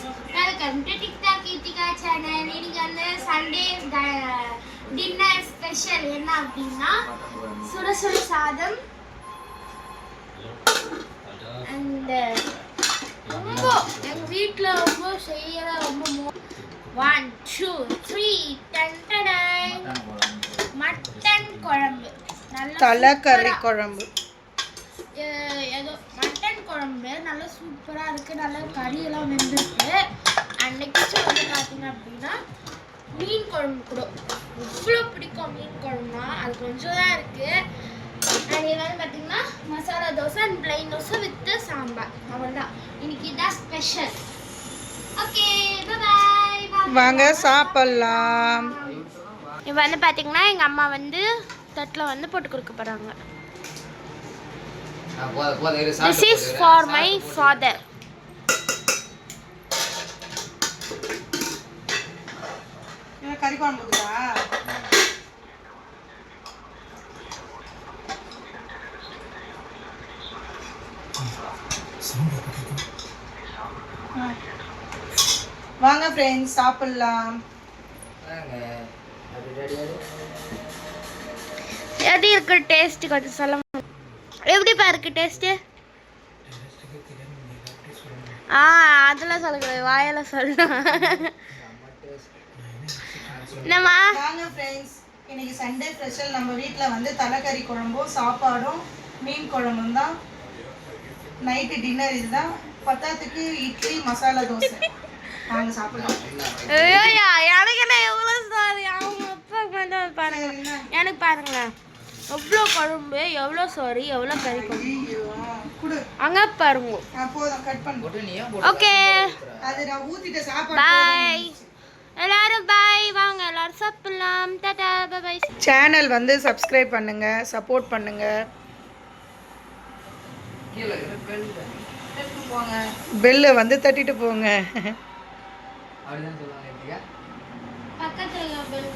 Welcome to TikTok Keerthika channel. இன்னைக்கு வந்து Sunday dinner special என்ன அப்படின்னா சுட சுட சாதம் அண்ட் ரொம்ப எங்கள் வீட்டில் ரொம்ப செய்யற ரொம்ப 1 2 3 மட்டன் குழம்பு, நல்ல தலைக்கறி குழம்பு. ஏதோ மட்டன் குழம்பு நல்லா சூப்பராக இருக்குது. நல்லா கறியெல்லாம் வெந்திருக்கு. அண்ட் நெக்ஸ்ட் வந்து பார்த்தீங்க அப்படின்னா மீன் குழம்பு கூட இவ்வளோ பிடிக்கும். மீன் குழம்புனா அது கொஞ்சம் தான் இருக்குது. அண்ட் இது வந்து பார்த்தீங்கன்னா masala dosa and plain dosa with sambar. அவ்வளோதான் இன்னைக்கு இதான் ஸ்பெஷல். ஓகே பாய், வாங்க சாப்பிடலாம். இப்போ வந்து பார்த்தீங்கன்னா எங்கள் அம்மா வந்து தட்டில் வந்து போட்டு கொடுக்க போகிறாங்க. This is for my father. கறி குழம்புடா. வாங்க ஃப்ரெண்ட்ஸ் சாப்பிடலாம். எப்படி இருக்கு டேஸ்ட் கொஞ்சம் சொல்ல? எப்படிப்பா இருக்கு டேஸ்ட்டு? அதெல்லாம் சொல்லக்கூடாது, வாயால சொல்லணும். என்னம்மா? வாங்க ஃப்ரெண்ட்ஸ், இன்னைக்கு சண்டே ஸ்பெஷல். நம்ம வீட்டில் வந்து தலைக்கறி குழம்பும் சாப்பாடும் மீன் குழம்பும் தான் நைட்டு டின்னர். இதுதான் பத்தாத்துக்கு இட்லி மசாலா தோசை. வாங்க சாப்பிடலாம். எனக்கு என்ன எவ்வளோ சாரி அவங்க அப்பா பாருங்க. எனக்கு பாருங்களேன் எவ்வளோ குழம்பு, எவ்வளோ சாரி, எவ்வளோ கறி குழம்பு. அங்கே பாருங்க. ஓகே பாய் எல்லாரும், பாய். வாங்க எல்லாரும் சாப்பிடலாம். டாடா பாய். சேனல் வந்து சப்ஸ்கிரைப் பண்ணுங்க, சப்போர்ட் பண்ணுங்க. பெல்லை வந்து தட்டிட்டு போங்க. பக்கத்துல பெல்